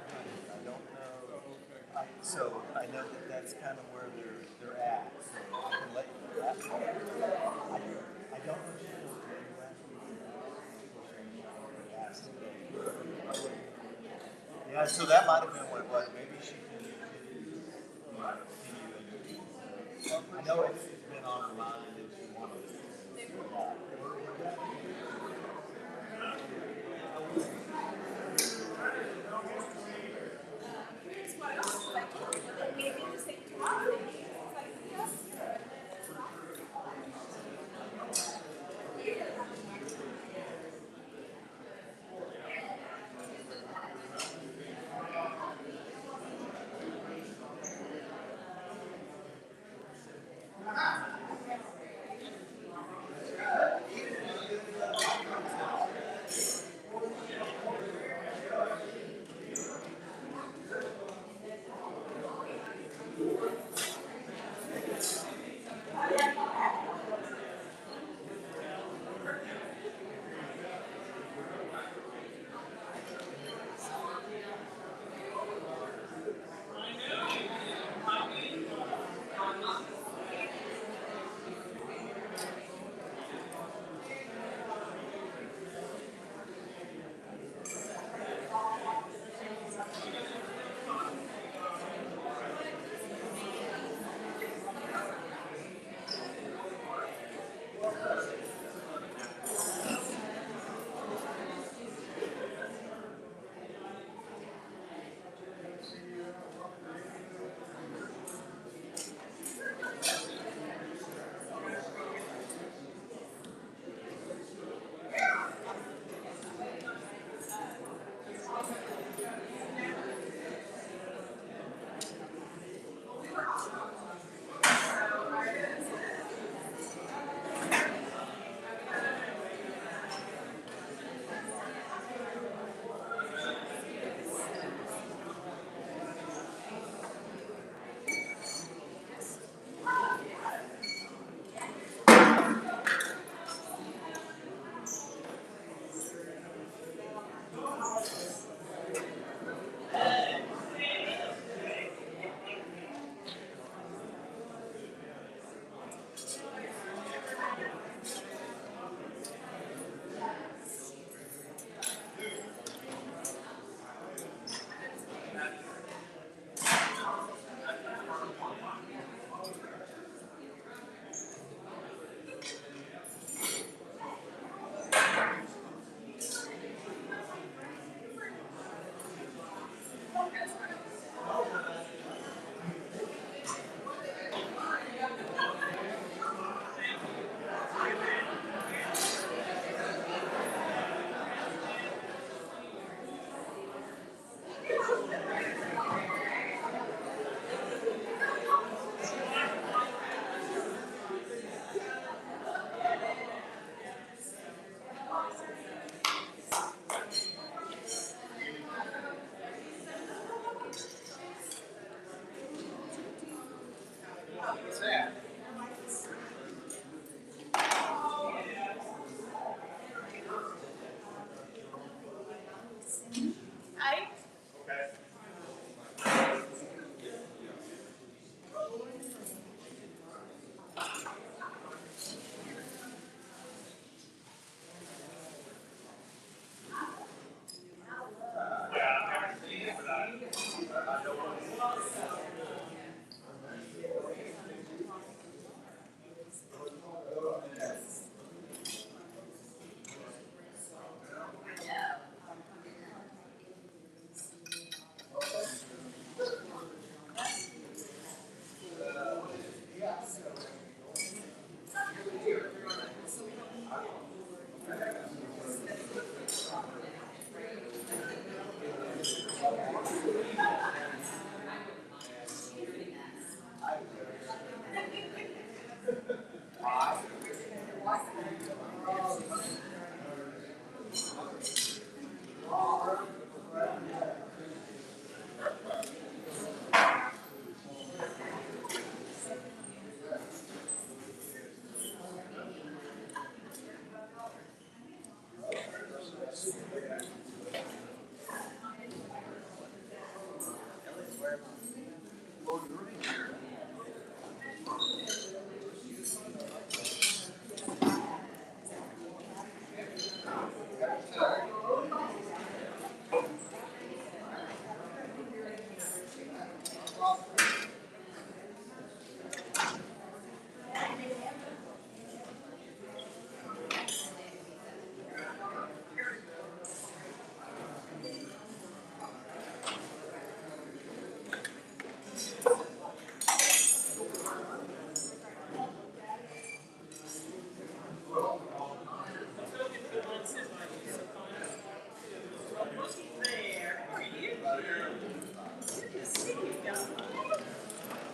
not done it. I don't know. So I know that that's kind of where they're at. So I can let you know that. I don't know if she was ready last week. Unfortunately, I asked today. Yeah, so that might have been what it was. Maybe she can continue. I know it's been on her mind and she wanted to.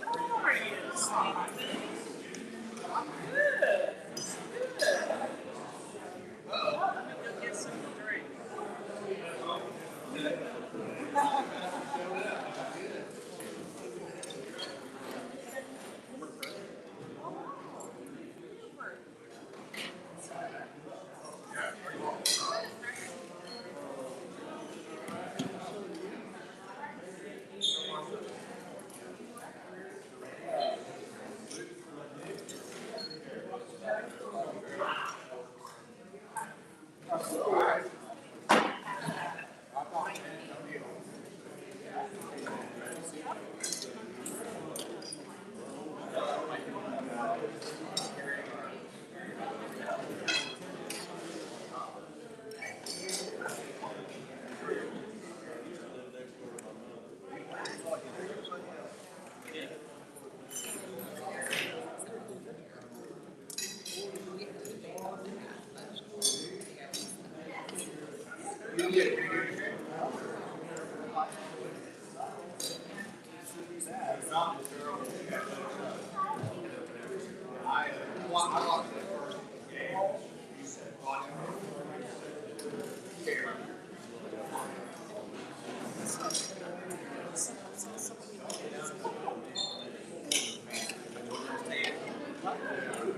How are you, Stephen? Good. Good. I'm gonna go get some to drink.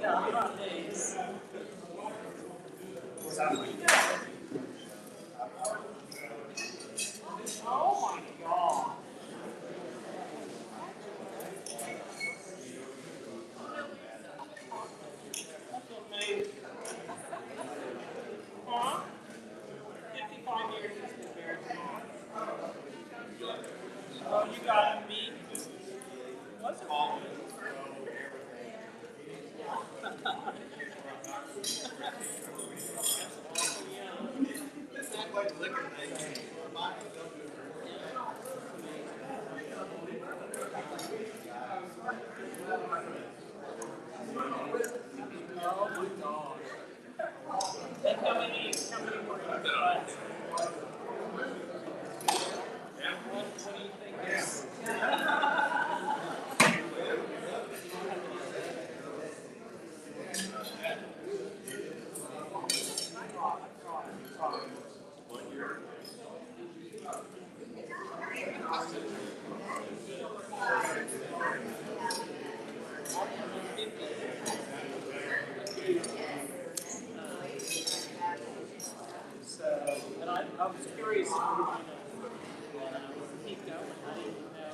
Yeah, hot days. Oh my God. That's amazing. Huh? 55 years is the very long. Oh, you got me. What's it called? Oh my gosh. And how many more left? What do you think is? So, and I was curious if you want to keep going. I didn't know.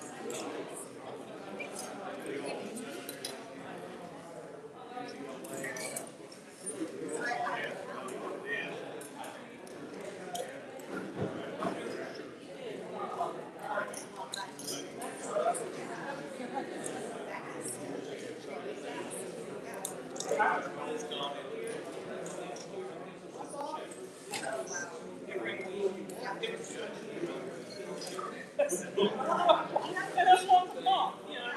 And that's one for long, you know.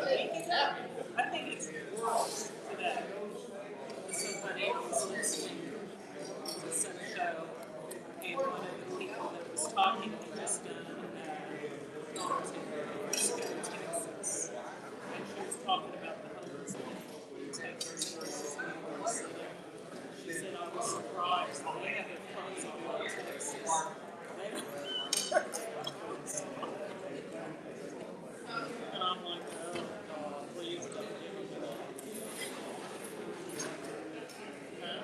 I think it's worse today. Somebody was listening to some show, and one of the people that was talking had just gone to Frisco, Texas, and she was talking about the homeless in Texas versus New York City. She said, I was surprised that they have clothes on in Texas. They don't have clothes on. And I'm like, oh, God, please don't give me that. Huh?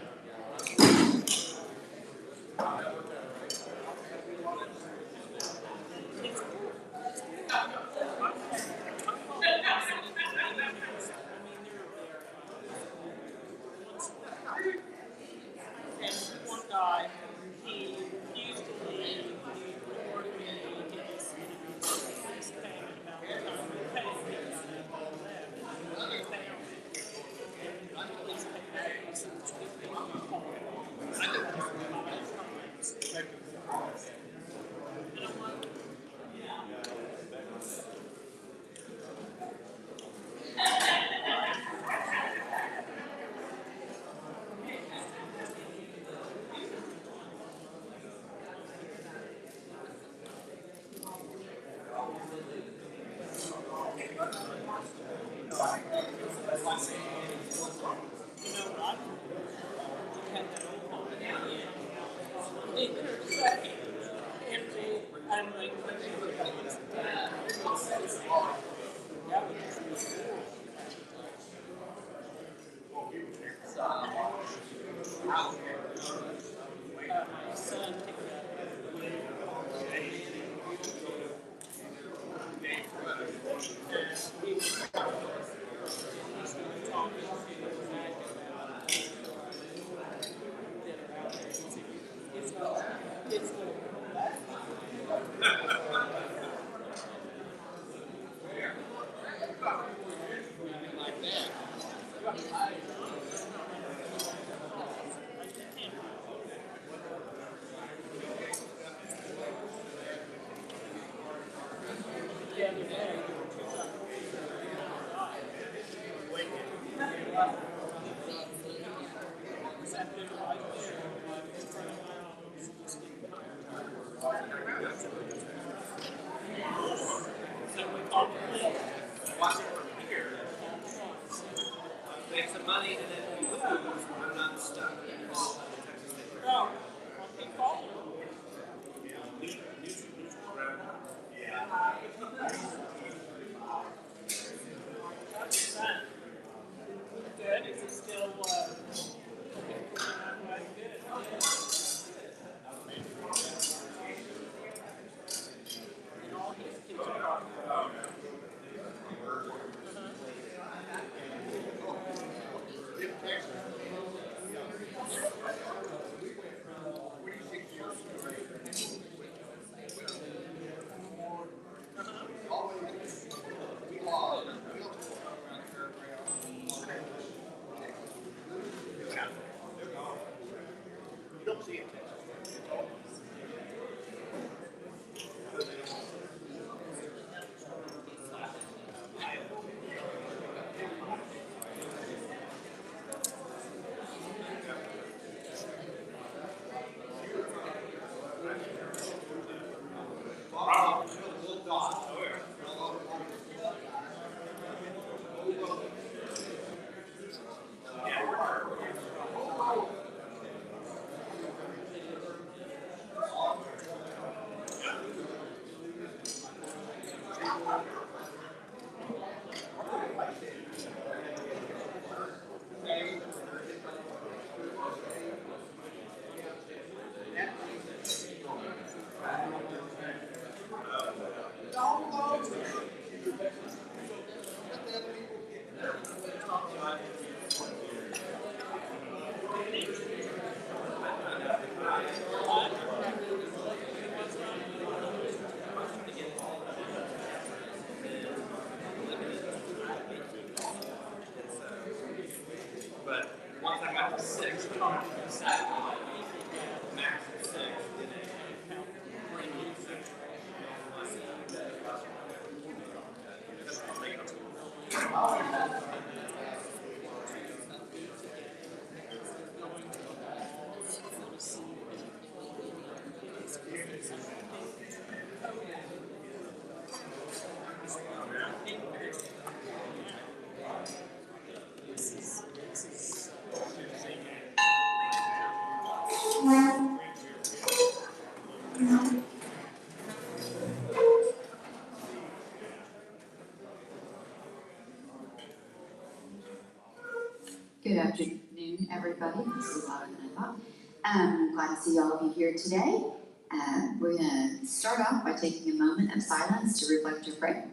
It's and one guy, he refused to leave. He reported me. He just, his payment about the time we paid. He got it all that. And he found it. And the police paid back for some stupid call. I did that 5 times. And I'm like, you know what? You had that old woman in the end. I'm like, that would just be cool. My son picked up he was talking to it's it's like that. The other day, sat there right there in front of my house, just getting tired. So we called the police. Watch it from here. Make some money and then if you lose, I'm not stuck. Oh, he called her. Good. Is it still quite good? And all his kids are talking. Good afternoon, everybody. This is louder than I thought. Glad to see all of you here today. We're going to start off by taking a moment of silence to reflect or pray.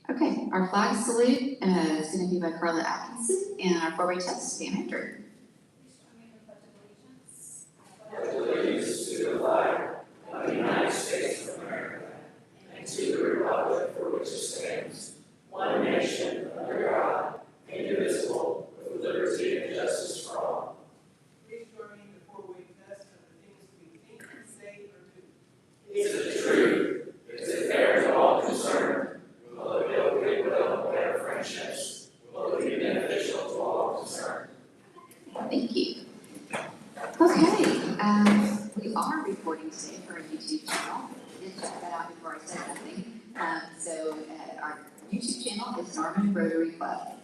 Okay, our flag salute is going to be by Carla Atkinson, and our four-way test is Dan Andrew. Allegiance to the flag of the United States of America and to the republic for which it stands, one nation under God, indivisible, with liberty and justice for all. Please join me in the four-way test of the things we think, say, or do. Is it true? Is it fair to all concerned? Will it build goodwill and better friendships? Will it be beneficial to all concerned? Thank you. Okay, we are recording today for our YouTube channel. I did check that out before I said something. Our YouTube channel is Norman Rotary Club.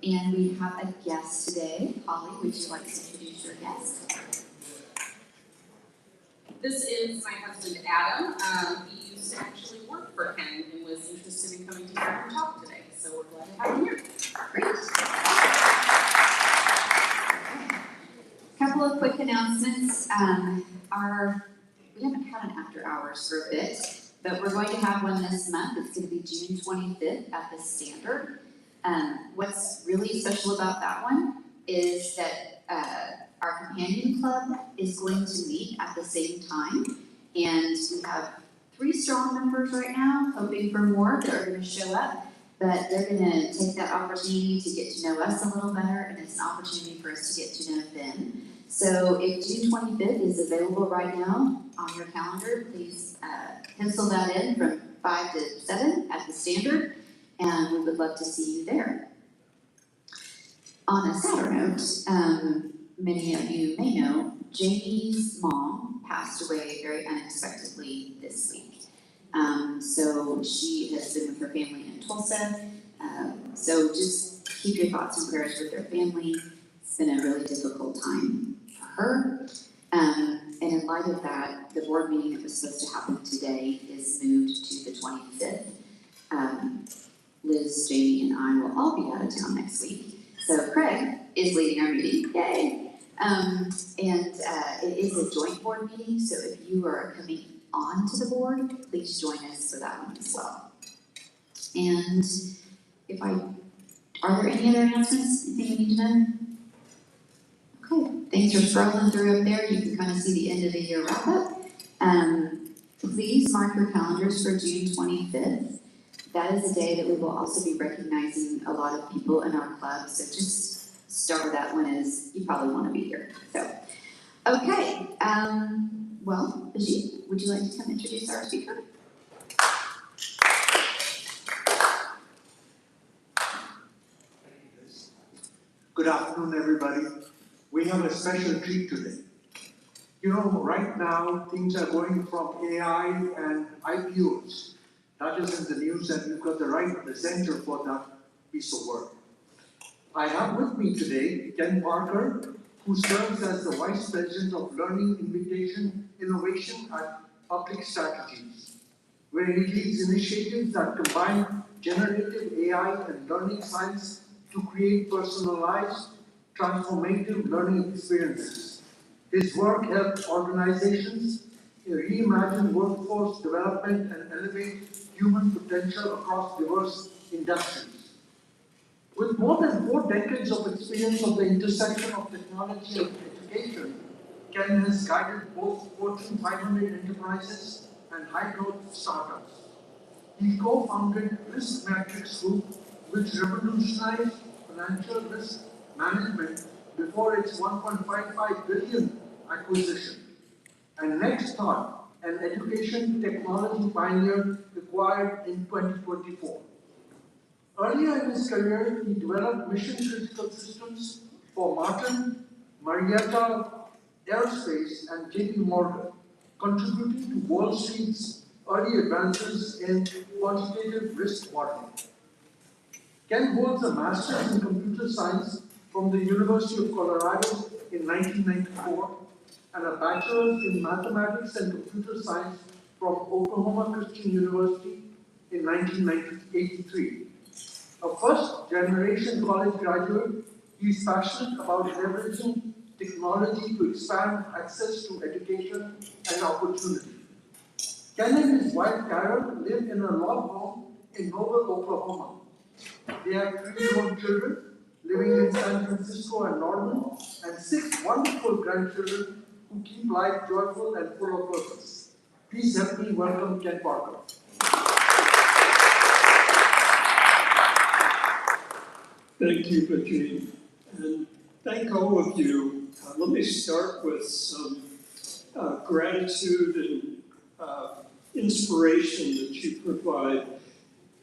And we have a guest today. Holly, would you like to introduce your guest? This is my husband, Adam. He used to actually work for Ken and was interested in coming to hear him talk today. So we're glad to have him here. Great. Couple of quick announcements. We haven't had an after hours for a bit, but we're going to have one this month. It's going to be June 25th at the Standard. What's really special about that one is that our companion club is going to meet at the same time, and we have 3 strong members right now, hoping for more that are going to show up. But they're going to take that opportunity to get to know us a little better, and it's an opportunity for us to get to know them. So if June 25th is available right now on your calendar, please pencil that in from 5 to 7 at the Standard, and we would love to see you there. On a sadder note, many of you may know, Jamie's mom passed away very unexpectedly this week. So she has been with her family in Tulsa. So just keep your thoughts and prayers with their family. It's been a really difficult time for her. And in light of that, the board meeting that was supposed to happen today is moved to the 25th. Liz, Jamie, and I will all be out of town next week. So Craig is leading our meeting. Yay! It is a joint board meeting, so if you are coming on to the board, please join us for that one as well. And are there any other announcements? Anything we need to know? Okay, thanks for scrolling through up there. You can kind of see the end of the year wrap up. Please mark your calendars for June 25th. That is a day that we will also be recognizing a lot of people in our club. So just start that one as you probably want to be here. So, okay. Well, Ajit, would you like to come introduce our speaker? Good afternoon, everybody. We have a special treat today. You know, right now, things are going from AI and IPOs. That is in the news, and you've got the right presenter for that piece of work. I have with me today Ken Parker, who serves as the Vice President of Learning Innovation at Public Strategies, where he leads initiatives that combine generative AI and learning science to create personalized, transformative learning experiences. His work helps organizations reimagine workforce development and elevate human potential across diverse industries. With more than 4 decades of experience of the intersection of technology and education, Ken has guided both Fortune 500 enterprises and high-growth startups. He co-founded Risk Matrix Group, which revolutionized financial risk management before its $1.55 billion acquisition. And Next Thought, an education technology pioneer, acquired in 2024. Earlier in his career, he developed mission-critical systems for Martin, Marietta Aerospace, and JP Morgan, contributing to Wall Street's early advances in quantitative risk modeling. Ken holds a master's in computer science from the University of Colorado in 1994 and a bachelor's in mathematics and computer science from Oklahoma Christian University in 1983. A first-generation college graduate, he is passionate about leveraging technology to expand access to education and opportunity. Ken and his wife Karen live in a log home in Noble, Oklahoma. They have 3 grown children living in San Francisco and Norman, and 6 wonderful grandchildren who keep life joyful and full of purpose. Please help me welcome Ken Parker. Thank you, Virginia, and thank all of you. Let me start with some gratitude and inspiration that you provide.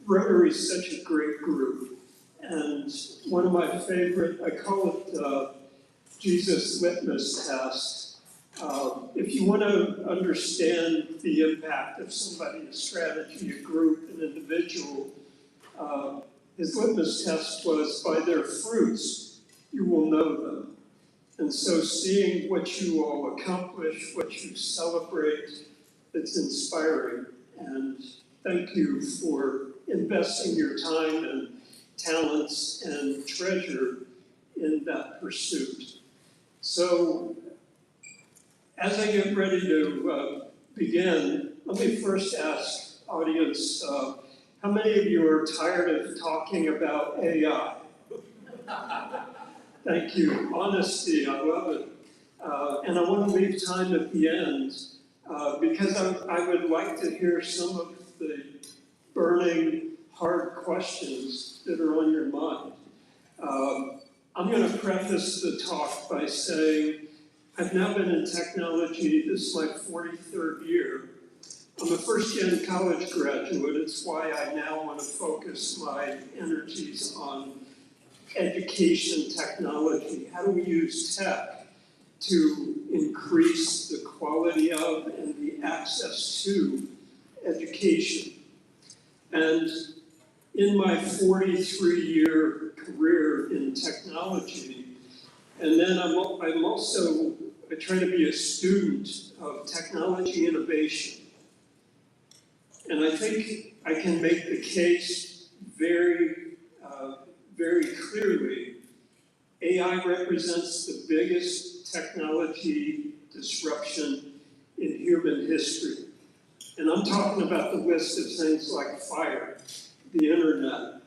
Rotary is such a great group, and one of my favorite, I call it Jesus litmus test. If you want to understand the impact of somebody, a strategy, a group, an individual, his litmus test was, by their fruits, you will know them. And so seeing what you all accomplish, what you celebrate, it's inspiring. And thank you for investing your time and talents and treasure in that pursuit. So as I get ready to begin, let me first ask audience, how many of you are tired of talking about AI? Thank you. Honesty, I love it. And I want to leave time at the end because I would like to hear some of the burning, hard questions that are on your mind. I'm going to preface the talk by saying I've now been in technology, this is my 43rd year. I'm a first-gen college graduate. It's why I now want to focus my energies on education technology. How do we use tech to increase the quality of and the access to education? And in my 43-year career in technology, and then I try to be a student of technology innovation. And I think I can make the case very clearly. AI represents the biggest technology disruption in human history. And I'm talking about the list of things like fire, the internet,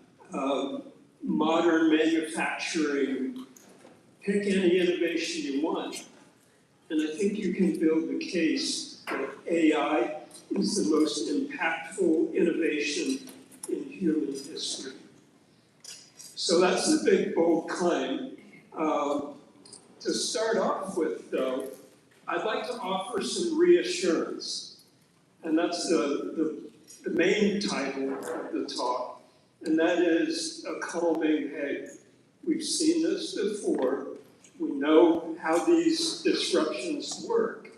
modern manufacturing, pick any innovation you want. And I think you can build the case that AI is the most impactful innovation in human history. So that's the big, bold claim. To start off with, though, I'd like to offer some reassurance. And that's the main title of the talk. And that is a calming, hey, we've seen this before. We know how these disruptions work.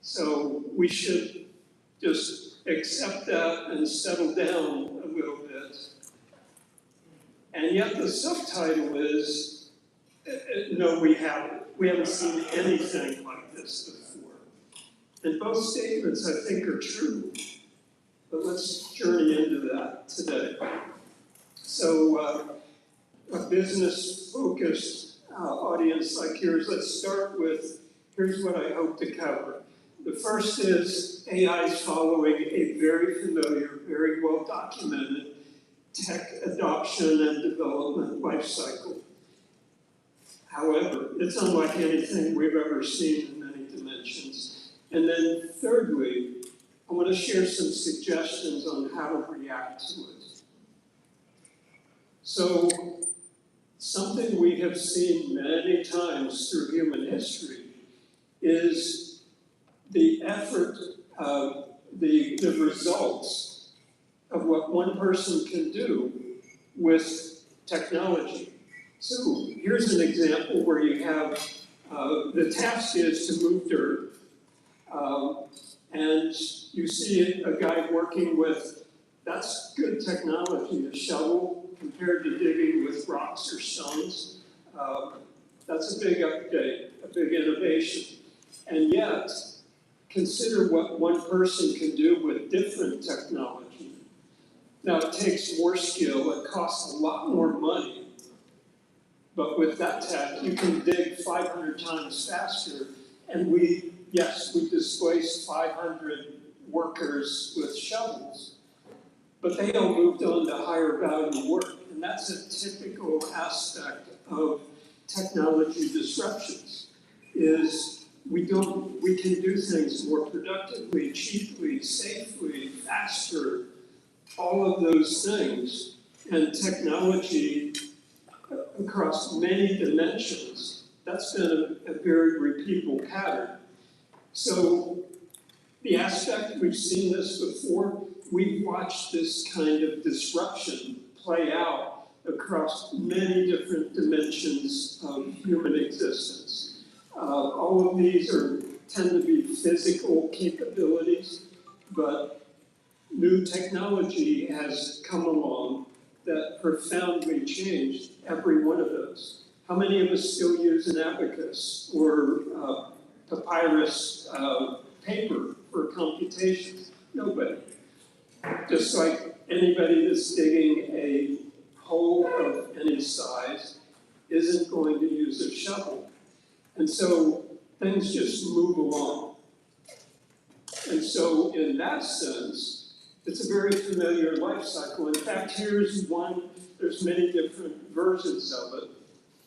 So we should just accept that and settle down a little bit. And yet the subtitle is, no, we haven't. We haven't seen anything like this before. And both statements, I think, are true. But let's journey into that today. So a business-focused audience like yours, let's start with, here's what I hope to cover. The first is AI is following a very familiar, very well-documented tech adoption and development life cycle. However, it's unlike anything we've ever seen in many dimensions. And then thirdly, I want to share some suggestions on how to react to it. So, something we have seen many times through human history is the effort, the results of what one person can do with technology. So here's an example where you have, the task is to move dirt, and you see a guy working with, that's good technology, a shovel, compared to digging with rocks or stones. That's a big update, a big innovation. And yet, consider what one person can do with different technology. Now, it takes more skill, it costs a lot more money, but with that tech, you can dig 500 times faster, and we displaced 500 workers with shovels, but they all moved on to higher value work, and that's a typical aspect of technology disruptions, is we can do things more productively, cheaply, safely, faster, all of those things, and technology across many dimensions, that's been a very repeatable pattern. So the aspect, we've seen this before, we've watched this kind of disruption play out across many different dimensions of human existence. All of these tend to be physical capabilities, but new technology has come along that profoundly changed every one of those. How many of us still use an abacus or papyrus paper for computations? Nobody. Just like anybody that's digging a hole of any size isn't going to use a shovel. And so things just move along. And so in that sense, it's a very familiar life cycle. In fact, here's one, there's many different versions of it,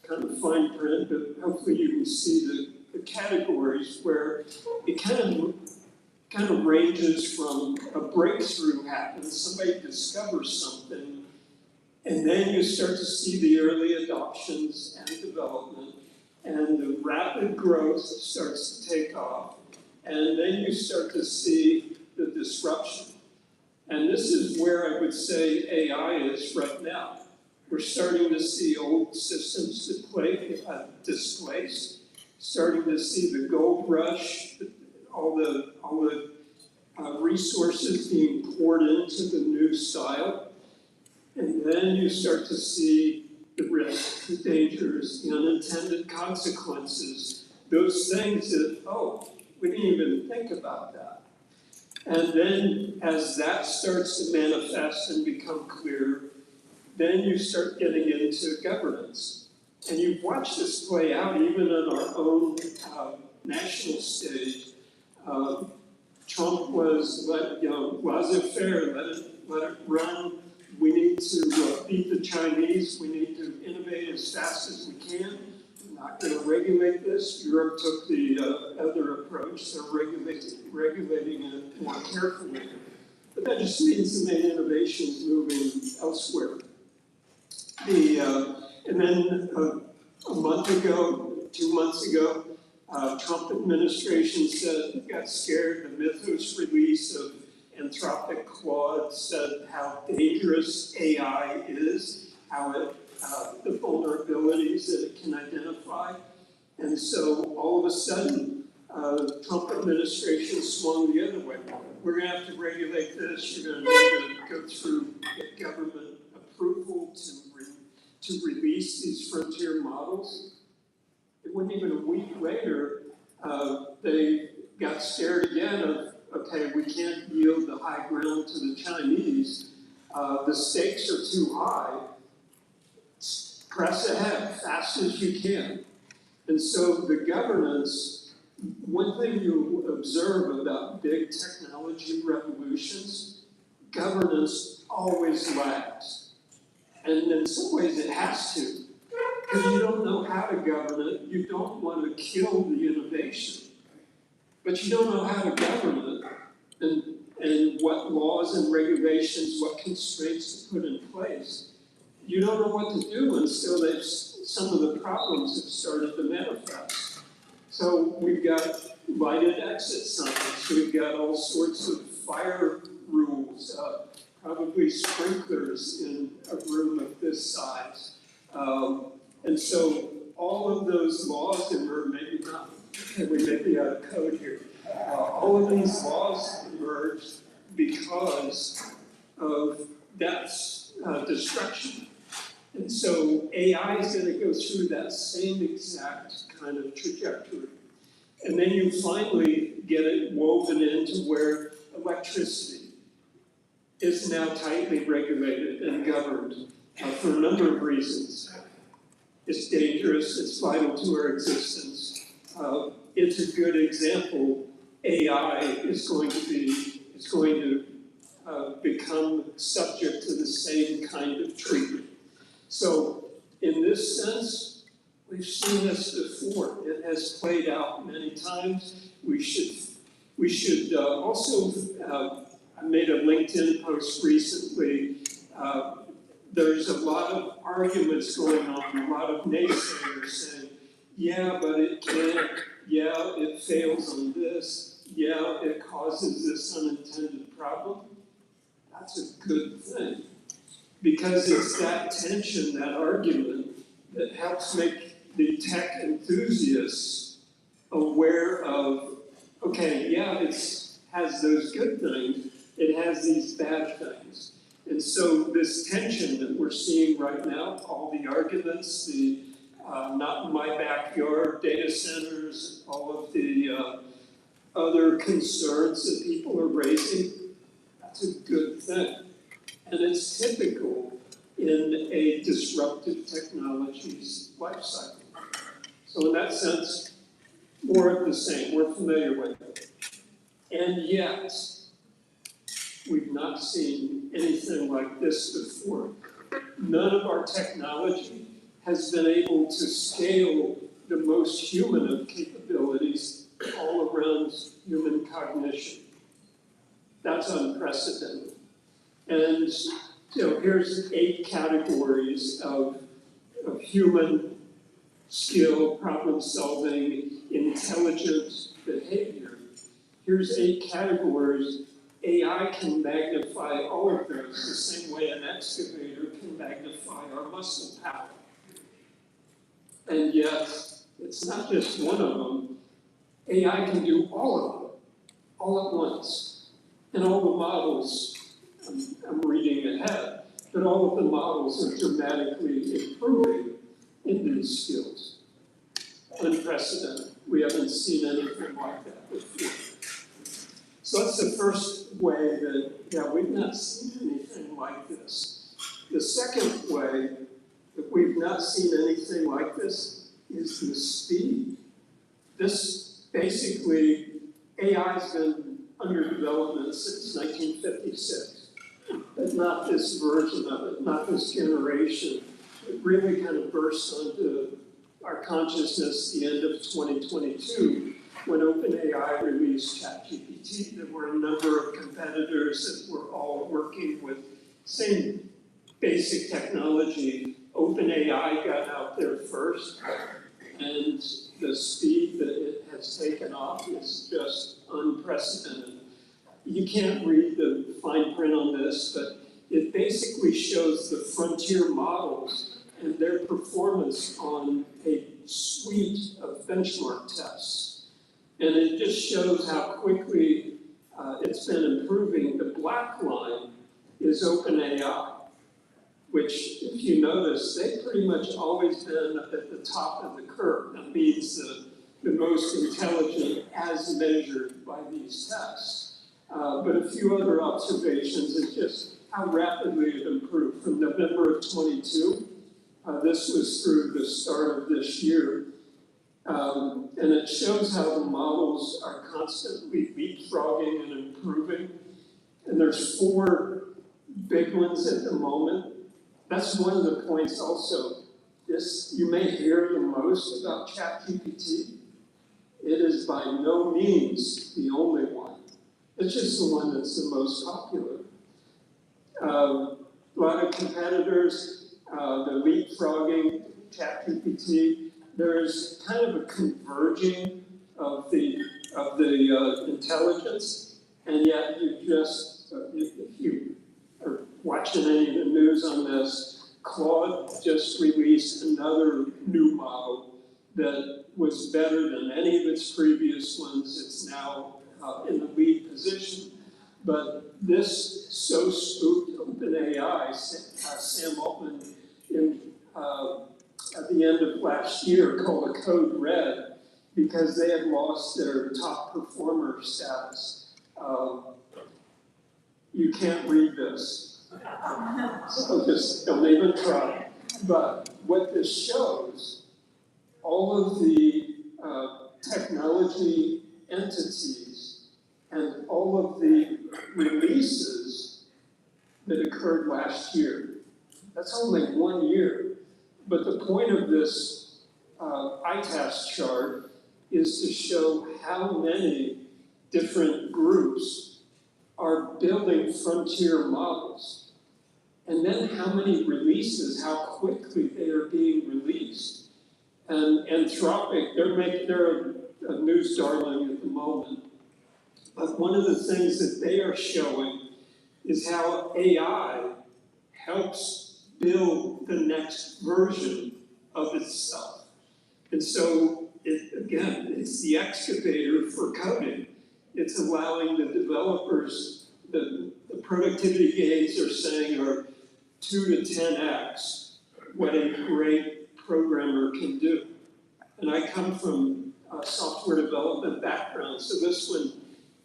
kind of fine print, but hopefully you can see the categories where it kind of ranges from a breakthrough happens, somebody discovers something, and then you start to see the early adoptions and development, and the rapid growth starts to take off, and then you start to see the disruption. And this is where I would say AI is right now. We're starting to see old systems displaced, starting to see the gold rush, all the resources being poured into the new style. And then you start to see the risks, the dangers, the unintended consequences, those things that, we didn't even think about that. And then as that starts to manifest and become clear, then you start getting into governance. And you've watched this play out even on our own national stage. Trump was laissez-faire, let it run. We need to beat the Chinese. We need to innovate as fast as we can. We're not going to regulate this. Europe took the other approach. They're regulating it more carefully. But that just means the main innovation is moving elsewhere. And then a month ago, 2 months ago, Trump administration said, got scared, the Mythos release of Anthropic Claude said how dangerous AI is, how the vulnerabilities that it can identify. And so all of a sudden, the Trump administration swung the other way. We're gonna have to regulate this, you're gonna need to go through get government approval to release these frontier models. It wasn't even a week later, they got scared again of, okay, we can't yield the high ground to the Chinese. The stakes are too high. Press ahead, fast as you can. And so the governance, one thing you observe about big technology revolutions, governance always lags. And in some ways it has to. Because you don't know how to govern it, you don't want to kill the innovation. But you don't know how to govern it, and what laws and regulations, what constraints to put in place. You don't know what to do until some of the problems have started to manifest. So we've got lighted exit signs, we've got all sorts of fire rules, probably sprinklers in a room of this size. And so all of those laws, and we're maybe not, we may be out of code here. All of these laws emerged because of destruction. And so AI is going to go through that same exact kind of trajectory. And then you finally get it woven into where electricity is now tightly regulated and governed for a number of reasons. It's dangerous, it's vital to our existence. It's a good example. AI is going to become subject to the same kind of treatment. So in this sense, we've seen this before. It has played out many times. We should also, I made a LinkedIn post recently. There's a lot of arguments going on, a lot of naysayers saying, yeah, but it can't, yeah, it fails on this, yeah, it causes this unintended problem. That's a good thing. Because it's that tension, that argument, that helps make the tech enthusiasts aware of, okay, yeah, it has those good things, it has these bad things. And so this tension that we're seeing right now, all the arguments, the not in my backyard data centers, all of the other concerns that people are raising, that's a good thing. And it's typical in a disruptive technology's life cycle. So in that sense, more of the same, we're familiar with it. And yet, we've not seen anything like this before. None of our technology has been able to scale the most human of capabilities all around human cognition. That's unprecedented. And here's 8 categories of human skill, problem solving, intelligent behavior. Here's 8 categories. AI can magnify all of those the same way an excavator can magnify our muscle power. And yet, it's not just one of them. AI can do all of them, all at once. And all the models, I'm reading ahead, but all of the models are dramatically improving in these skills. Unprecedented. We haven't seen anything like that before. So that's the first way that, we've not seen anything like this. The second way that we've not seen anything like this is the speed. This basically, AI's been under development since 1956, but not this version of it, not this generation. It really kind of burst onto our consciousness the end of 2022 when OpenAI released ChatGPT. There were a number of competitors that were all working with same basic technology. OpenAI got out there first, and the speed that it has taken off is just unprecedented. You can't read the fine print on this, but it basically shows the frontier models and their performance on a suite of benchmark tests. And it just shows how quickly it's been improving. The black line is OpenAI, which, if you notice, they've pretty much always been at the top of the curve. That means the most intelligent as measured by these tests. But a few other observations is just how rapidly it improved. From November of 22, this was through the start of this year. And it shows how the models are constantly leapfrogging and improving. And there's 4 big ones at the moment. That's one of the points also. This, you may hear the most about ChatGPT. It is by no means the only one. It's just the one that's the most popular. A lot of competitors, the leapfrogging, ChatGPT. There's kind of a converging of the intelligence, and yet if you are watching any of the news on this, Claude just released another new model that was better than any of its previous ones. It's now in the lead position. But this so spooked OpenAI, Sam Altman, in at the end of last year called a code red because they had lost their top performer status. You can't read this, so just don't even try. But what this shows, all of the technology entities and all of the releases that occurred last year. That's only 1 year. But the point of this ITAS chart is to show how many different groups are building frontier models. And then how many releases, how quickly they are being released. And Anthropic, they're a news darling at the moment. But one of the things that they are showing is how AI helps build the next version of itself. And so, it's the excavator for coding. It's allowing the developers, the productivity gains are saying are 2 to 10x what a great programmer can do. And I come from a software development background, so this one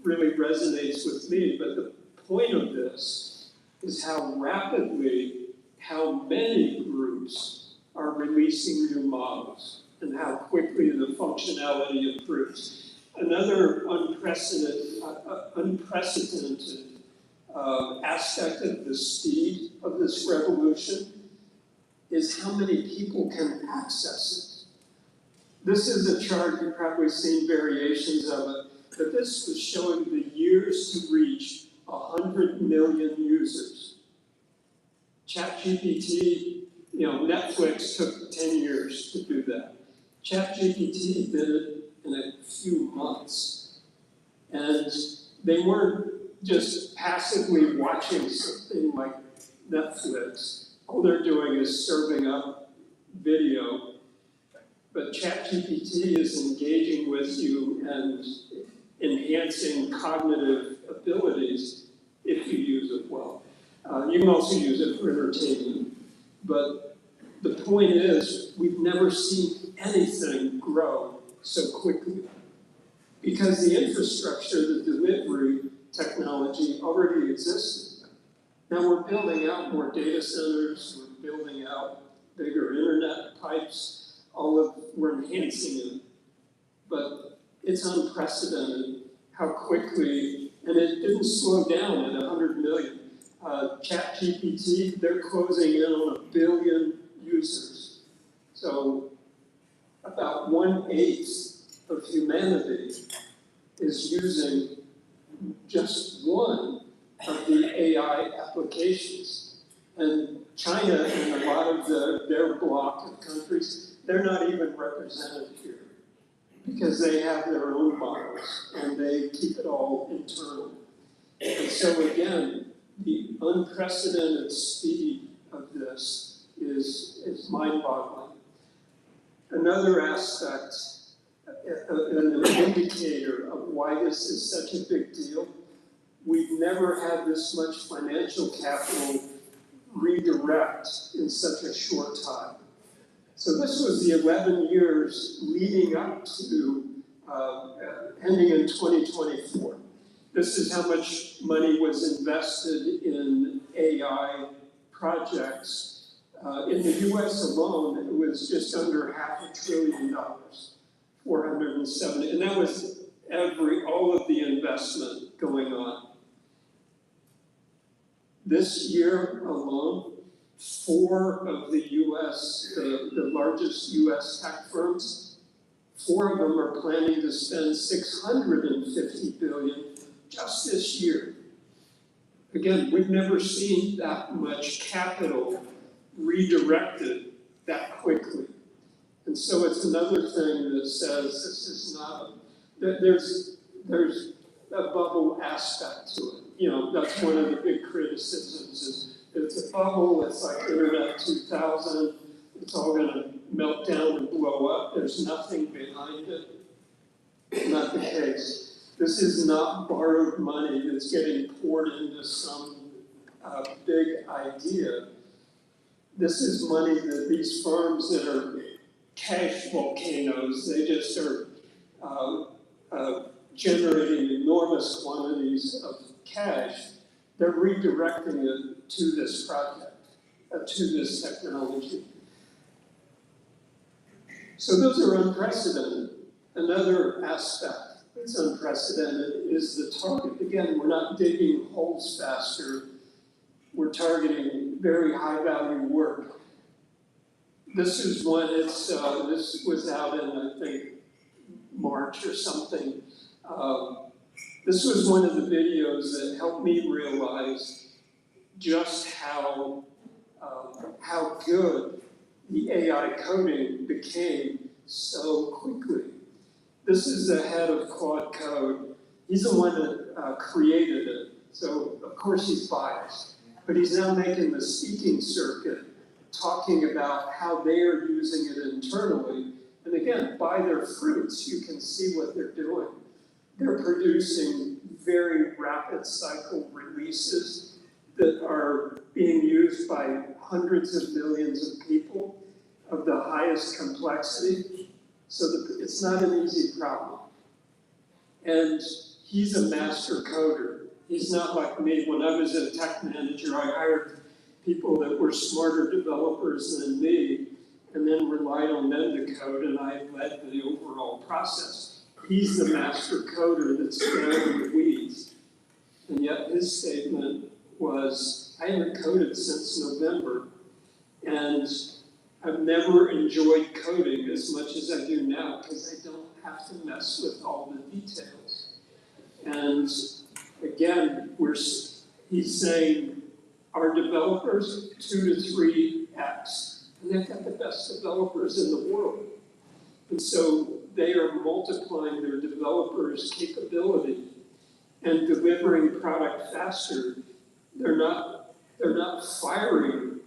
really resonates with me. But the point of this is how rapidly, how many groups are releasing new models and how quickly the functionality improves. Another unprecedented aspect of the speed of this revolution is how many people can access it. This is a chart, you've probably seen variations of it, but this was showing the years to reach 100 million users. ChatGPT, Netflix took 10 years to do that. ChatGPT did it in a few months. And they weren't just passively watching something like Netflix. All they're doing is serving up video. But ChatGPT is engaging with you and enhancing cognitive abilities if you use it well. You can also use it for entertainment. But the point is, we've never seen anything grow so quickly. Because the infrastructure, the delivery technology already existed. Now we're building out more data centers, we're building out bigger internet pipes, we're enhancing it. But it's unprecedented how quickly, and it didn't slow down at 100 million. ChatGPT, they're closing in on 1 billion users. So about 1/8 of humanity is using just one of the AI applications. And China and a lot of their block of countries, they're not even represented here because they have their own models and they keep it all internal. And so again, the unprecedented speed of this is mind-boggling. Another aspect, an indicator of why this is such a big deal, we've never had this much financial capital redirect in such a short time. So this was the 11 years leading up to ending in 2024. This is how much money was invested in AI projects. In the US alone, it was just under $500 billion, 470, and that was all of the investment going on. This year alone, 4 of the US, the largest US tech firms, 4 of them are planning to spend $650 billion just this year. Again, we've never seen that much capital redirected that quickly. And so it's another thing that says this is not, that there's a bubble aspect to it. That's one of the big criticisms is it's a bubble, it's like Internet 2000, it's all gonna melt down and blow up, there's nothing behind it. Not the case. This is not borrowed money that's getting poured into some big idea. This is money that these firms that are cash volcanoes, they just are generating enormous quantities of cash. They're redirecting it to this project, to this technology. So those are unprecedented. Another aspect that's unprecedented is the target. Again, we're not digging holes faster. We're targeting very high value work. This is one, this was out in, I think, March or something. This was one of the videos that helped me realize just how good the AI coding became so quickly. This is the head of Claude Code. He's the one that created it, so of course he's biased. But he's now making the speaking circuit, talking about how they are using it internally. And again, by their fruits, you can see what they're doing. They're producing very rapid cycle releases that are being used by hundreds of millions of people of the highest complexity. So it's not an easy problem. And he's a master coder. He's not like me. When I was a tech manager, I hired people that were smarter developers than me, and then relied on them to code, and I led the overall process. He's the master coder that's down in the weeds. And yet his statement was, I haven't coded since November, and I've never enjoyed coding as much as I do now, because I don't have to mess with all the details. And again, he's saying our developers 2 to 3x, and they've got the best developers in the world. And so they are multiplying their developers' capability and delivering product faster. They're not firing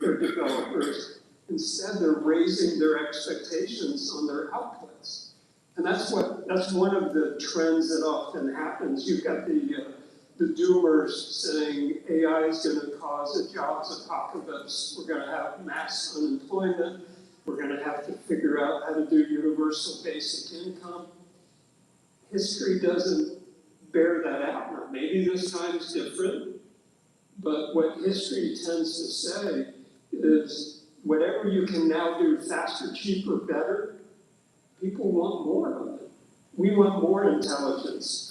their developers. Instead, they're raising their expectations on their outputs. And that's one of the trends that often happens. You've got the doomers saying AI is going to cause a jobs apocalypse. We're going to have mass unemployment. We're going to have to figure out how to do universal basic income. History doesn't bear that out. Now, maybe this time's different, but what history tends to say is whatever you can now do faster, cheaper, better, people want more of it. We want more intelligence.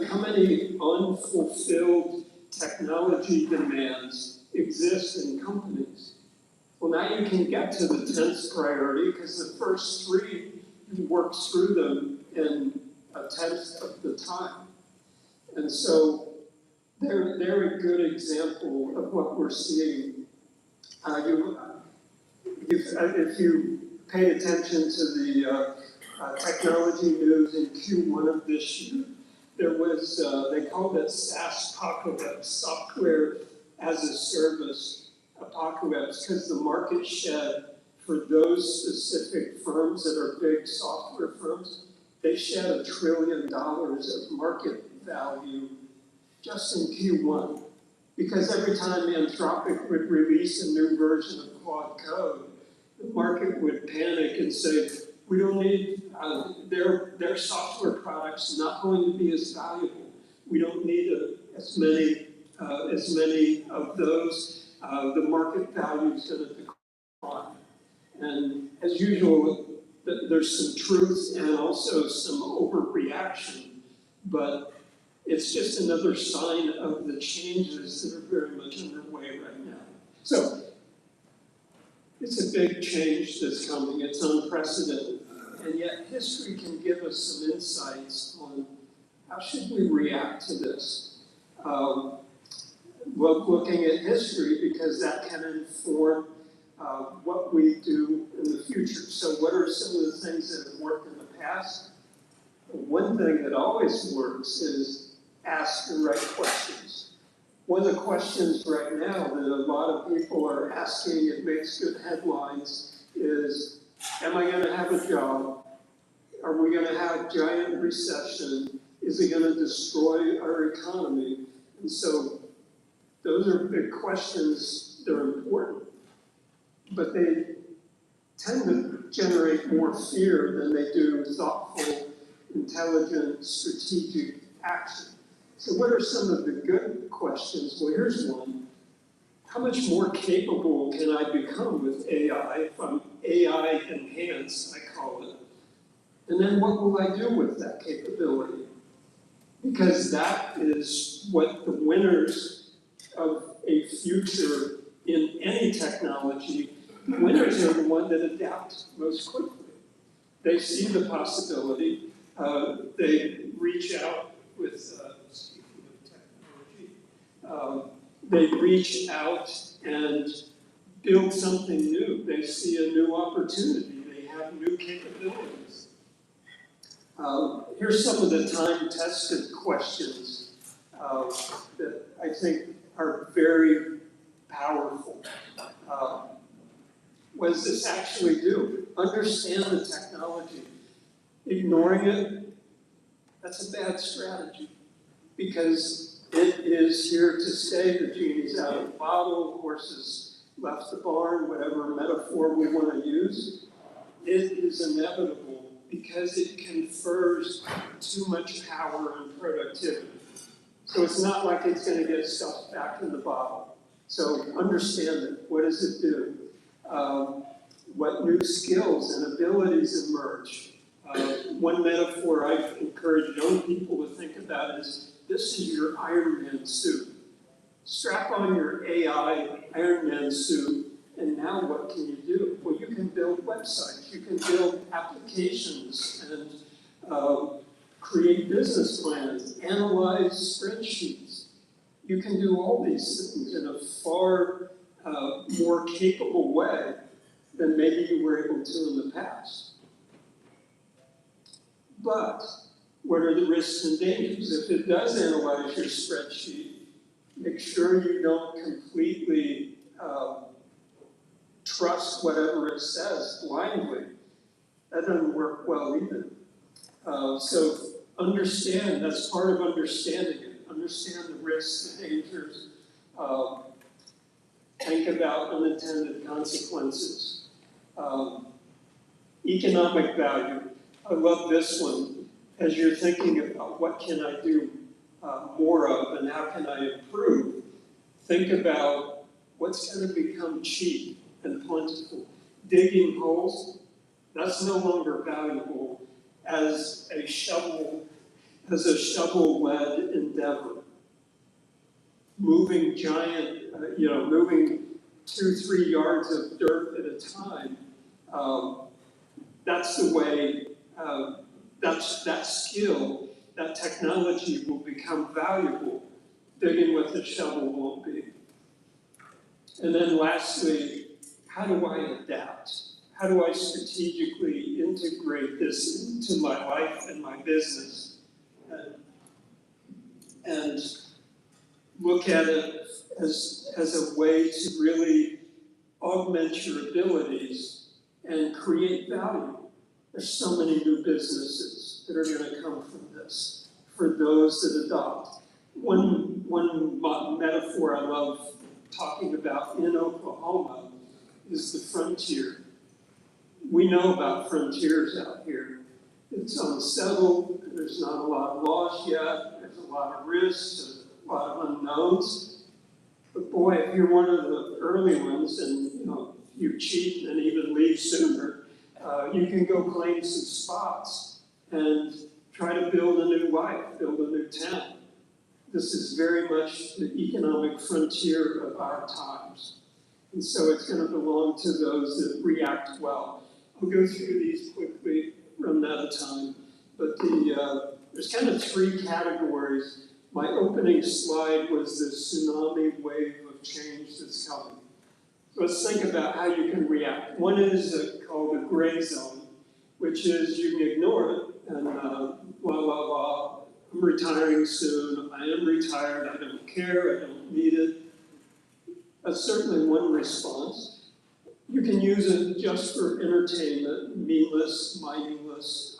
How many unfulfilled technology demands exist in companies? Well, now you can get to the 10th priority because the first 3, you work through them in a 10th of the time. And so they're a good example of what we're seeing. If you paid attention to the technology news in Q1 of this year, there was, they called it SaaS apocalypse, software as a service apocalypse, because the market shed for those specific firms that are big software firms, they shed $1 trillion of market value just in Q1. Because every time Anthropic would release a new version of Claude Code, the market would panic and say, we don't need, their software products not going to be as valuable. We don't need as many of those. The market value is going to decline. And as usual, there's some truth and also some overreaction, but it's just another sign of the changes that are very much underway right now. So, it's a big change that's coming, it's unprecedented, and yet history can give us some insights on how should we react to this. Looking at history, because that can inform what we do in the future. So what are some of the things that have worked in the past? One thing that always works is ask the right questions. One of the questions right now that a lot of people are asking, it makes good headlines, is, am I going to have a job? Are we going to have giant recession? Is it going to destroy our economy? And so those are big questions that are important. but they tend to generate more fear than they do thoughtful, intelligent, strategic action. So what are some of the good questions? Well, here's one. How much more capable can I become with AI if I'm AI enhanced, I call it? And then what will I do with that capability? Because that is what the winners of a future in any technology, winners are the ones that adapt most quickly. They see the possibility, they reach out with, speaking of technology, they reach out and build something new. They see a new opportunity, they have new capabilities. Here's some of the time-tested questions that I think are very powerful. What does this actually do? Understand the technology. Ignoring it, that's a bad strategy because it is here to stay. The genie's out of the bottle, horses left the barn, whatever metaphor we want to use. It is inevitable because it confers too much power and productivity. So it's not like it's going to get stuffed back in the bottle. So understand it. What does it do? What new skills and abilities emerge? One metaphor I encourage young people to think about is this is your Iron Man suit. Strap on your AI Iron Man suit, and now what can you do? Well, you can build websites, you can build applications, and create business plans, analyze spreadsheets. You can do all these things in a far more capable way than maybe you were able to in the past. But what are the risks and dangers? If it does analyze your spreadsheet, make sure you don't completely trust whatever it says blindly. That doesn't work well either. So understand, that's part of understanding it. Understand the risks, the dangers. Think about unintended consequences. Economic value. I love this one. As you're thinking about what can I do more of and how can I improve, think about what's going to become cheap and plentiful. Digging holes, that's no longer valuable as a shovel-led endeavor. Moving giant, moving 2-3 yards of dirt at a time, that's the way, that skill, that technology will become valuable. Digging with a shovel won't be. And then lastly, how do I adapt? How do I strategically integrate this into my life and my business? And look at it as a way to really augment your abilities and create value. There's so many new businesses that are going to come from this for those that adopt. One metaphor I love talking about in Oklahoma is the frontier. We know about frontiers out here. It's unsettled, there's not a lot of laws yet, there's a lot of risks, a lot of unknowns. But boy, if you're one of the early ones and you cheat and even leave sooner, you can go claim some spots and try to build a new life, build a new town. This is very much the economic frontier of our times. And so it's going to belong to those that react well. I'll go through these quickly, run out of time. But there's kind of 3 categories. My opening slide was the tsunami wave of change that's coming. So let's think about how you can react. One is called the gray zone, which is you can ignore it and blah, blah, blah. I'm retiring soon. I am retired. I don't care. I don't need it. That's certainly one response. You can use it just for entertainment, meaningless, mindless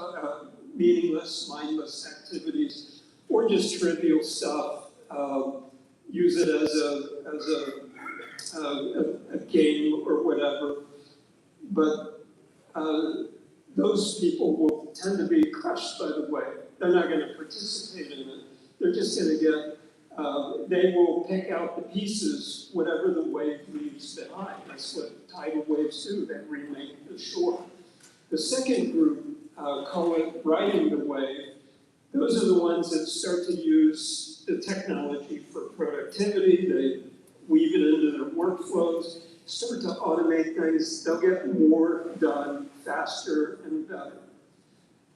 activities, or just trivial stuff. Use it as a a game or whatever. But those people will tend to be crushed by the wave. They're not going to participate in it. They're just going to get, they will pick out the pieces, whatever the wave leaves behind. That's what tidal waves do, they remake the shore. The second group, call it riding the wave. Those are the ones that start to use the technology for productivity. They weave it into their workflows, start to automate things. They'll get more done faster and better.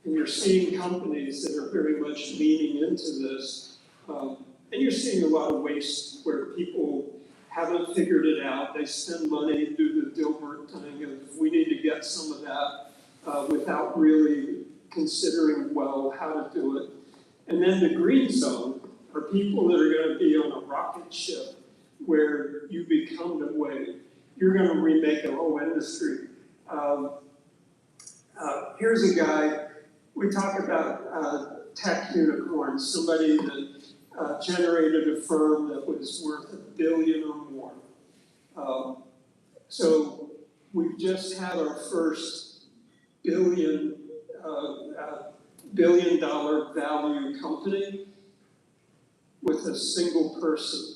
And you're seeing companies that are very much leaning into this. And you're seeing a lot of waste where people haven't figured it out. They spend money, do the Dilbert thing of we need to get some of that without really considering well how to do it. And then the green zone are people that are going to be on a rocket ship where you become the wave. You're going to remake a whole industry. Here's a guy, we talk about tech unicorns, somebody that generated a firm that was worth $1 billion or more. So we've just had our first $1 billion value company with a single person.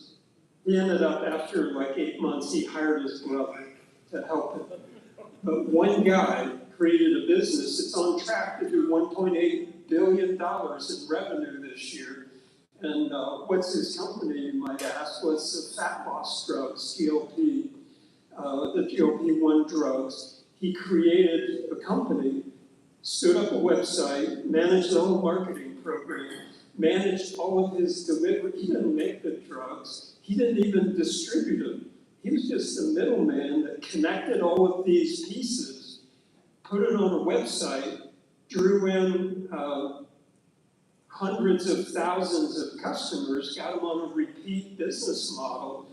He ended up, after like 8 months, he hired his brother to help him. But one guy created a business that's on track to do $1.8 billion in revenue this year. And what's his company, you might ask? Was the fat loss drugs, GLP, the GLP-1 drugs. He created a company, stood up a website, managed the whole marketing program, managed all of his delivery. He didn't make the drugs. He didn't even distribute them. He was just the middleman that connected all of these pieces, put it on a website, drew in hundreds of thousands of customers, got them on a repeat business model,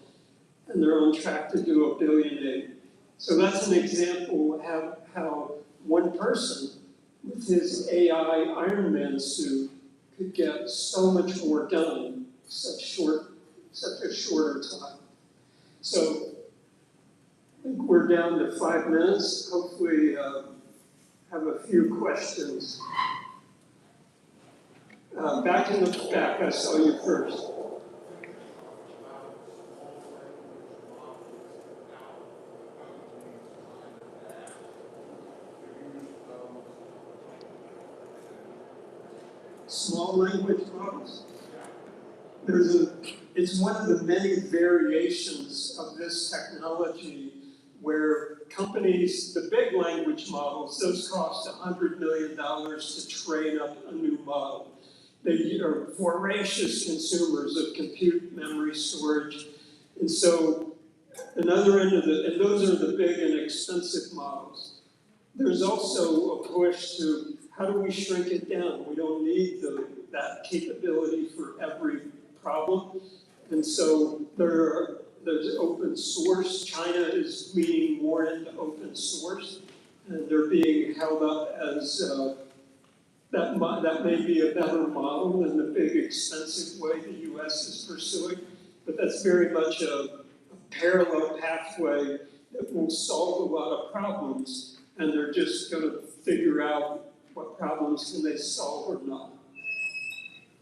and they're on track to do $1 billion. So that's an example of how one person with his AI Iron Man suit could get so much more done in such a shorter time. So I think we're down to 5 minutes. Hopefully have a few questions. Back in the back, I saw you first. Small language models. It's one of the many variations of this technology where companies, the big language models, those cost $100 million to train up a new model. They are voracious consumers of compute memory storage. And so another end of and those are the big and expensive models. There's also a push to how do we shrink it down? We don't need that capability for every problem. And so there's open source. China is leaning more into open source, and they're being held up as that may be a better model than the big expensive way the US is pursuing, but that's very much a parallel pathway that will solve a lot of problems, and they're just going to figure out what problems can they solve or not.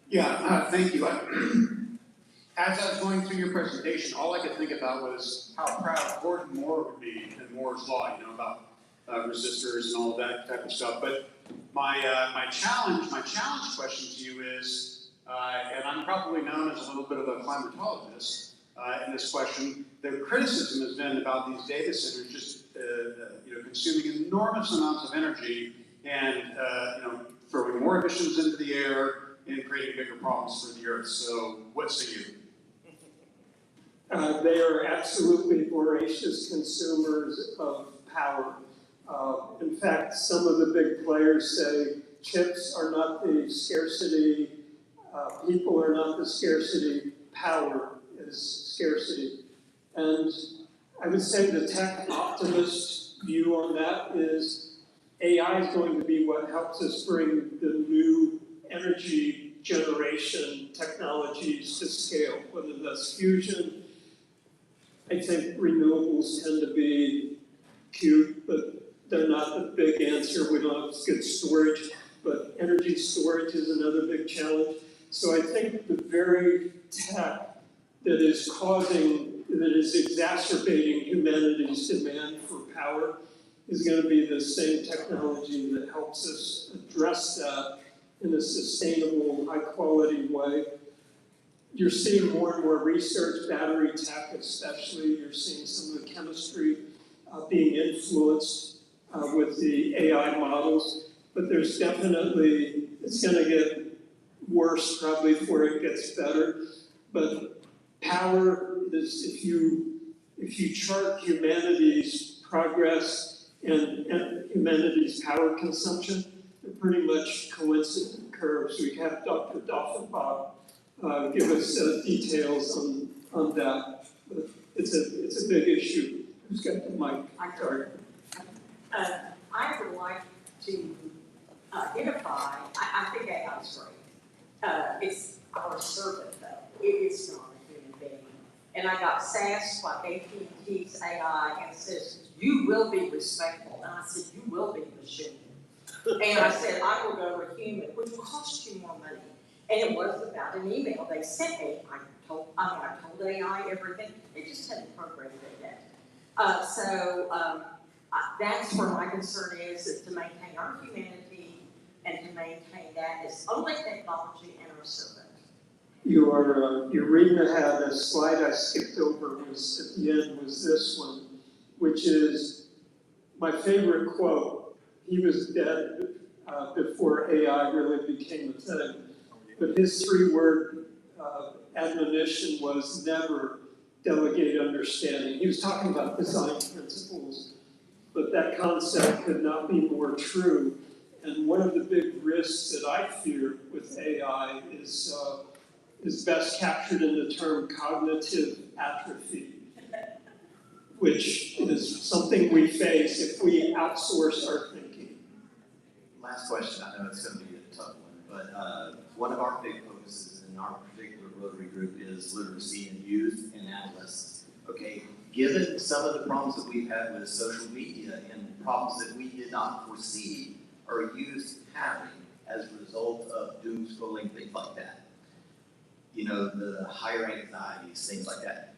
Yeah, thank you. As I was going through your presentation, all I could think about was how proud Gordon Moore would be in Moore's Law, about resistors and all of that type of stuff. But my challenge question to you is, and I'm probably known as a little bit of a climatologist in this question, the criticism has been about these data centers just consuming enormous amounts of energy and throwing more emissions into the air and creating bigger problems for the Earth. So what say you? They are absolutely voracious consumers of power. In fact, some of the big players say chips are not the scarcity, people are not the scarcity, power is scarcity. And I would say the tech optimist view on that is AI is going to be what helps us bring the new energy generation technologies to scale, whether that's fusion, I think renewables tend to be cute, but they're not the big answer. We don't have good storage, but energy storage is another big challenge. So I think the very tech that is exacerbating humanity's demand for power is going to be the same technology that helps us address that in a sustainable, high-quality way. You're seeing more and more research, battery tech especially. You're seeing some of the chemistry being influenced with the AI models. But there's definitely, it's going to get worse probably before it gets better. But power is, if you chart humanity's progress and humanity's power consumption, they're pretty much coincident curves. We have Dr. Doffenbach give us details on that. But it's a big issue. Who's got the mic? Sorry. I would like to identify, I think AI is great. It's our servant though. It is not a human being. And I got sassed by AT&T's AI and says, you will be respectful. And I said, you will be machine. And I said, I will go with human, which will cost you more money. And it was about an email. They sent me, I told AI everything. They just hadn't programmed it yet. That's where my concern is to maintain our humanity and to maintain that as only technology and our servant. You're reading ahead. A slide I skipped over was at the end was this one, which is my favorite quote. He was dead before AI really became a thing. But his 3-word admonition was never delegate understanding. He was talking about design principles, but that concept could not be more true. And one of the big risks that I fear with AI is best captured in the term cognitive atrophy, which is something we face if we outsource our thinking. Last question, I know it's going to be a tough one, but one of our big focuses in our particular Rotary group is literacy in youth and adolescents. Okay, given some of the problems that we've had with social media and problems that we did not foresee our youth having as a result of doom scrolling, things like that, you know, the higher anxieties, things like that.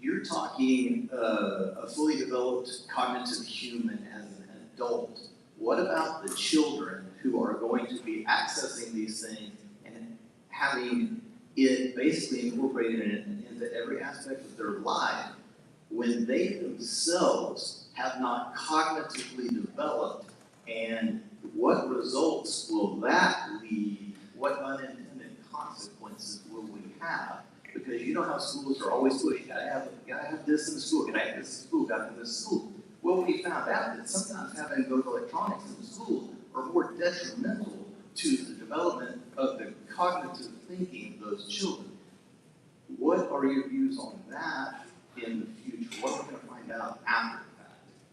You're talking a fully developed cognitive human as an adult. What about the children who are going to be accessing these things and having it basically incorporated into every aspect of their life when they themselves have not cognitively developed? And what results will that lead? What unintended consequences will we have? Because you know how schools are always good. You gotta have this in school. Gotta have this in school. Gotta have this in school. Well, we found out that sometimes having both electronics in the school are more detrimental to the development of the cognitive thinking of those children. What are your views on that in the future? What are we going to find out after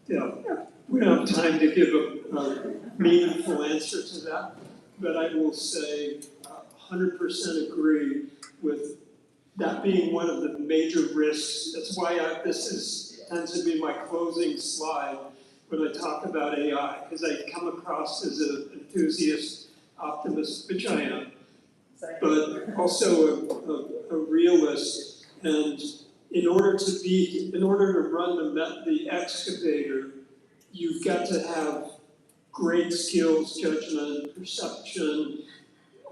the fact? Yeah, we don't have time to give a meaningful answer to that, but I will say 100% agree with that being one of the major risks. That's why this tends to be my closing slide when I talk about AI, because I come across as an enthusiast, optimist, which I am, but also a realist. And in order to run the excavator, you've got to have great skills, judgment, perception,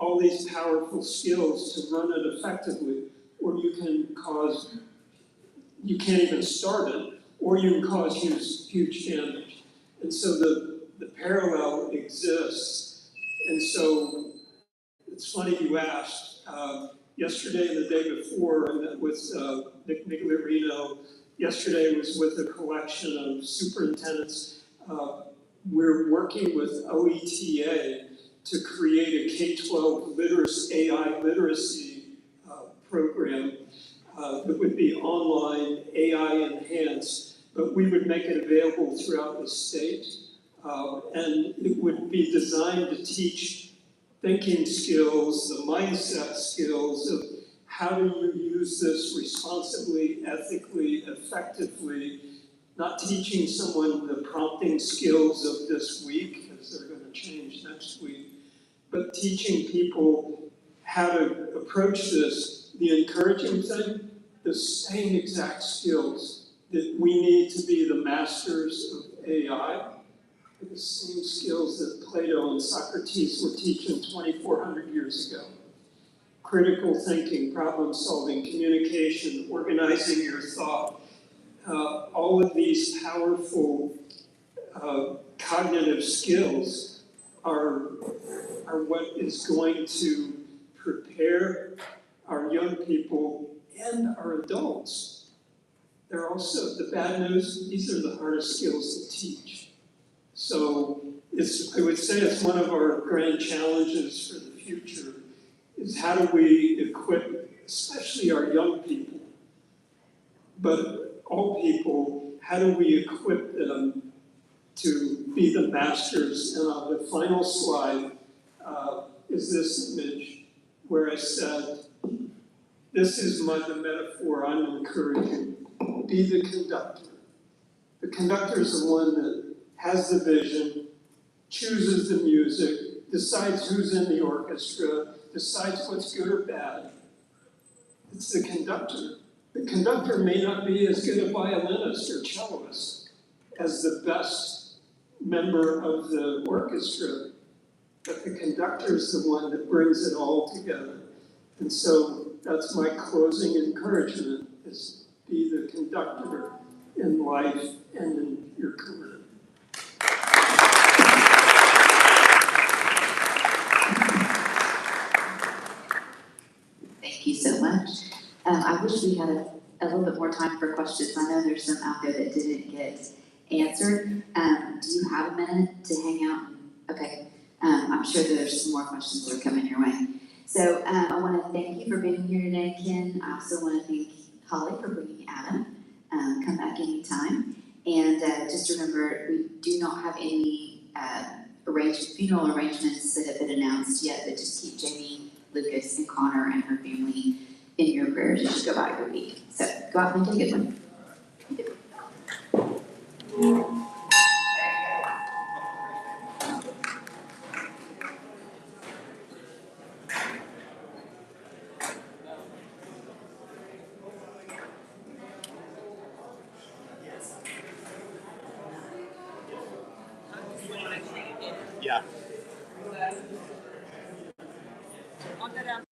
all these powerful skills to run it effectively, or you can't even start it, or you can cause huge damage. And so the parallel exists. And so it's funny you asked. Yesterday and the day before, I met with Nick Migliorino. Yesterday was with a collection of superintendents. We're working with OETA to create a K-12 AI literacy program that would be online, AI enhanced, but we would make it available throughout the state. And it would be designed to teach thinking skills, the mindset skills of how do you use this responsibly, ethically, effectively, not teaching someone the prompting skills of this week, because they're going to change next week, but teaching people how to approach this. The encouraging thing, the same exact skills that we need to be the masters of AI, the same skills that Plato and Socrates were teaching 2,400 years ago. Critical thinking, problem solving, communication, organizing your thought, all of these powerful cognitive skills are what is going to prepare our young people and our adults. They're also, the bad news, these are the hardest skills to teach. So I would say it's one of our grand challenges for the future, is how do we equip, especially our young people, but all people, how do we equip them to be the masters? And on the final slide is this image where I said, this is the metaphor I'm encouraging. Be the conductor. The conductor is the one that has the vision, chooses the music, decides who's in the orchestra, decides what's good or bad. It's the conductor. The conductor may not be as good a violinist or celloist as the best member of the orchestra, but the conductor is the one that brings it all together. And so that's my closing encouragement, is be the conductor in life and in your career. Thank you so much. I wish we had a little bit more time for questions. I know there's some out there that didn't get answered. Do you have a minute to hang out? Okay. I'm sure there's some more questions that are coming your way. So I want to thank you for being here today, Ken. I also want to thank Holly for bringing Adam. Come back anytime. And just remember, we do not have any funeral arrangements that have been announced yet, but just keep Jamie, Lucas, and Connor and her family in your prayers as you go about your week. So go out and take a good one. Yeah. I'll go down